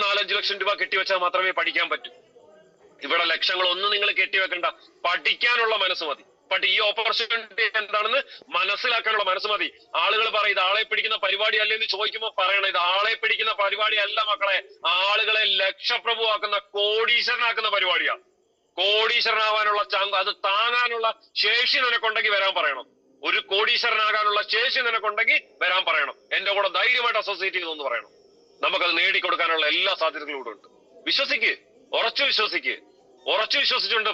4-5 ലക്ഷം രൂപ കെട്ടിവെച്ചാൽ മാത്രമേ പഠിക്കാൻ പറ്റൂ. ഇവിടെ ലക്ഷങ്ങളൊന്നും നിങ്ങൾ കെട്ടിവെക്കണ്ട. പഠിക്കാനുള്ള മനസ്സ് മതി. ഈ ഓപ്പർച്യൂണിറ്റി എന്താണെന്ന് മനസ്സിലാക്കാനുള്ള മനസ്സ് മതി. ആളുകൾ പറയും ഇത് ആളെ പിടിക്കുന്ന പരിപാടി അല്ലേ എന്ന് ചോദിക്കുമ്പോൾ പറയണം, ഇത് ആളെ പിടിക്കുന്ന പരിപാടി അല്ല മക്കളെ, ആളുകളെ ലക്ഷപ്രഭുവാക്കുന്ന കോടീശ്വരനാക്കുന്ന പരിപാടിയാണ്. കോടീശ്വരനാവാനുള്ള അത് താങ്ങാനുള്ള ശേഷി നിനക്കുണ്ടെങ്കിൽ വരാൻ പറയണം. ഒരു കോടീശ്വരനാകാനുള്ള ശേഷി നിനക്കുണ്ടെങ്കിൽ വരാൻ പറയണം. എന്റെ കൂടെ ധൈര്യമായിട്ട് അസോസിയേറ്റ് ചെയ്തെന്ന് പറയണം. നമുക്കത് നേടിക്കൊടുക്കാനുള്ള എല്ലാ സാധ്യതകളും ഇവിടെ ഉണ്ട്. വിശ്വസിക്ക്, ഉറച്ചു വിശ്വസിച്ചുകൊണ്ട്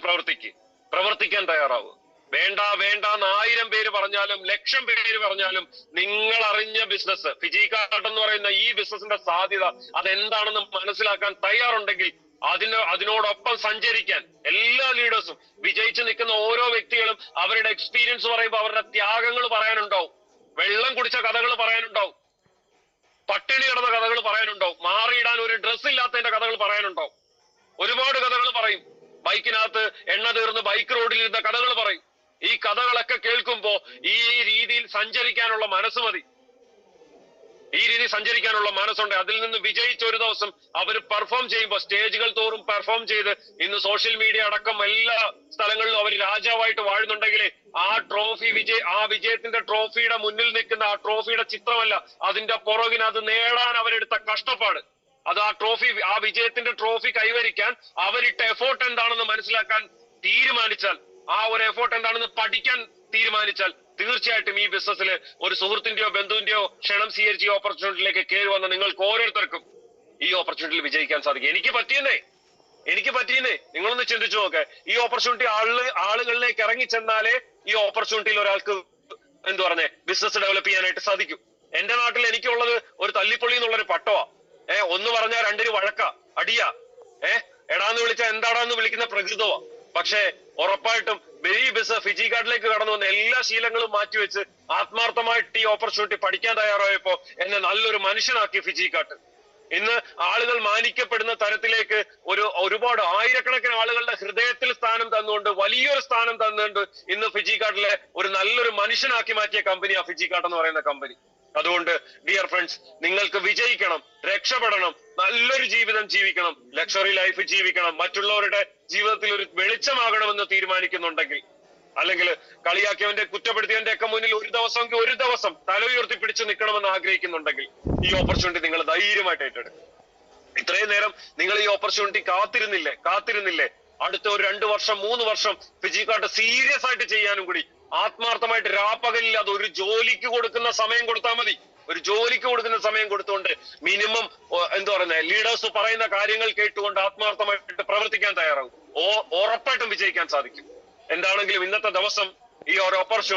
പ്രവർത്തിക്കാൻ തയ്യാറാവുക. വേണ്ട എന്ന് 1000 പേര് പറഞ്ഞാലും 1,00,000 പേര് പറഞ്ഞാലും നിങ്ങൾ അറിഞ്ഞ ബിസിനസ് ഫിജി കാർഡ് എന്ന് പറയുന്ന ഈ ബിസിനസിന്റെ സാധ്യത അതെന്താണെന്ന് മനസ്സിലാക്കാൻ തയ്യാറുണ്ടെങ്കിൽ അതിനോടൊപ്പം സഞ്ചരിക്കാൻ എല്ലാ ലീഡേഴ്സും, വിജയിച്ചു നിൽക്കുന്ന ഓരോ വ്യക്തികളും അവരുടെ എക്സ്പീരിയൻസ് പറയുമ്പോൾ അവരുടെ ത്യാഗങ്ങൾ പറയാനുണ്ടാവും, വെള്ളം കുടിച്ച കഥകൾ പറയാനുണ്ടാവും, പട്ടിണി കിടന്ന കഥകൾ പറയാനുണ്ടാവും, മാറിയിടാൻ ഒരു ഡ്രസ് ഇല്ലാത്തതിന്റെ കഥകൾ പറയാനുണ്ടാവും. ഒരുപാട് കഥകൾ പറയും. ബൈക്കിനകത്ത് എണ്ണ തീർന്ന് ബൈക്ക് റോഡിൽ ഇരുന്ന കഥകൾ പറയും. ഈ കഥകളൊക്കെ കേൾക്കുമ്പോ ഈ രീതിയിൽ സഞ്ചരിക്കാനുള്ള മനസ്സ് മതി. ഈ രീതി സഞ്ചരിക്കാനുള്ള മനസ്സുണ്ട്. അതിൽ നിന്ന് വിജയിച്ച ഒരു ദിവസം അവർ പെർഫോം ചെയ്യുമ്പോൾ സ്റ്റേജുകൾ തോറും പെർഫോം ചെയ്ത് ഇന്ന് സോഷ്യൽ മീഡിയ അടക്കം എല്ലാ സ്ഥലങ്ങളിലും അവർ രാജാവായിട്ട് വാഴുന്നുണ്ടെങ്കിൽ ആ വിജയത്തിന്റെ ട്രോഫിയുടെ മുന്നിൽ നിൽക്കുന്ന ആ ട്രോഫിയുടെ ചിത്രമല്ല, അതിന്റെ പുറകിന് അത് നേടാൻ അവരെടുത്ത കഷ്ടപ്പാട്, അത് ആ വിജയത്തിന്റെ ട്രോഫി കൈവരിക്കാൻ അവരിട്ട എഫോർട്ട് എന്താണെന്ന് മനസ്സിലാക്കാൻ തീരുമാനിച്ചാൽ, ആ ഒരു എഫോർട്ട് എന്താണെന്ന് പഠിക്കാൻ തീരുമാനിച്ചാൽ തീർച്ചയായിട്ടും ഈ ബിസിനസ്സിൽ ഒരു സുഹൃത്തിന്റെയോ ബന്ധുവിന്റെയോ ക്ഷണം സ്വീകരിച്ച് ഈ ഓപ്പർച്യൂണിറ്റിയിലേക്ക് കയറി വന്ന നിങ്ങൾക്ക് ഓരോരുത്തർക്കും ഈ ഓപ്പർച്യൂണിറ്റിയിൽ വിജയിക്കാൻ സാധിക്കും. എനിക്ക് പറ്റിയെന്നേ നിങ്ങളൊന്ന് ചിന്തിച്ചു നോക്കെ. ഈ ഓപ്പർച്യൂണിറ്റി ആളുകളിലേക്ക് ഇറങ്ങി ചെന്നാലേ ഈ ഓപ്പർച്യൂണിറ്റിയിൽ ഒരാൾക്ക് ബിസിനസ് ഡെവലപ്പ് ചെയ്യാനായിട്ട് സാധിക്കും. എന്റെ നാട്ടിൽ എനിക്കുള്ളത് ഒരു തല്ലിപ്പൊളി എന്നുള്ളൊരു പട്ടവാ. ഒന്ന് പറഞ്ഞാൽ 2 വഴക്കാ, അടിയാ, എടാന്ന് വിളിച്ചാൽ എന്താടാന്ന് വിളിക്കുന്ന പ്രകൃതവാ. പക്ഷെ ഉറപ്പായിട്ടും ഈ ബിസിനസ് ഫിജി കാർഡിലേക്ക് കടന്നു വന്ന എല്ലാ ശീലങ്ങളും മാറ്റിവെച്ച് ആത്മാർത്ഥമായിട്ട് ഈ ഓപ്പർച്യൂണിറ്റി പഠിക്കാൻ തയ്യാറായപ്പോ എന്നെ നല്ലൊരു മനുഷ്യനാക്കി ഫിജി കാർഡ്. ഇന്ന് ആളുകൾ മാനിക്കപ്പെടുന്ന തരത്തിലേക്ക് ഒരുപാട് ആയിരക്കണക്കിന് ആളുകളുടെ ഹൃദയത്തിൽ സ്ഥാനം തന്നുകൊണ്ട്, വലിയൊരു സ്ഥാനം തന്നുകൊണ്ട് ഇന്ന് ഫിജി കാർഡിലെ ഒരു നല്ലൊരു മനുഷ്യനാക്കി മാറ്റിയ കമ്പനിയാ ഫിജി കാർഡ് എന്ന് പറയുന്ന കമ്പനി. അതുകൊണ്ട് ഡിയർ ഫ്രണ്ട്സ്, നിങ്ങൾക്ക് വിജയിക്കണം, രക്ഷപ്പെടണം, നല്ലൊരു ജീവിതം ജീവിക്കണം, ലക്ഷറി ലൈഫ് ജീവിക്കണം, മറ്റുള്ളവരുടെ ജീവിതത്തിൽ ഒരു വെളിച്ചമാകണമെന്ന് തീരുമാനിക്കുന്നുണ്ടെങ്കിൽ, അല്ലെങ്കിൽ കളിയാക്കിയവന്റെ കുറ്റപ്പെടുത്തിയവന്റെ ഒക്കെ മുന്നിൽ ഒരു ദിവസം തല ഉയർത്തി പിടിച്ചു നിൽക്കണമെന്ന് ആഗ്രഹിക്കുന്നുണ്ടെങ്കിൽ ഈ ഓപ്പർച്യൂണിറ്റി നിങ്ങൾ ധൈര്യമായിട്ട് ഏറ്റെടുക്കും. ഇത്രയും നേരം നിങ്ങൾ ഈ ഓപ്പർച്യൂണിറ്റി കാത്തിരുന്നില്ലേ? അടുത്ത ഒരു 2 വർഷം 3 വർഷം ഫിജി കാർഡ് സീരിയസ് ആയിട്ട് ചെയ്യാനും കൂടി ആത്മാർത്ഥമായിട്ട് രാപ്പകലില്ലാതെ ഒരു ജോലിക്ക് കൊടുക്കുന്ന സമയം കൊടുത്താൽ മതി. ഒരു ജോലിക്ക് കൊടുക്കുന്ന സമയം കൊടുത്തുകൊണ്ട് മിനിമം ലീഡേഴ്സ് പറയുന്ന കാര്യങ്ങൾ കേട്ടുകൊണ്ട് ആത്മാർത്ഥമായിട്ട് പ്രവർത്തിക്കാൻ തയ്യാറാകും. ഉറപ്പായിട്ടും വിജയിക്കാൻ സാധിക്കും. എന്താണെങ്കിലും ഇന്നത്തെ ദിവസം ഈ ഒരു ഓപ്പർച്യൂണിറ്റി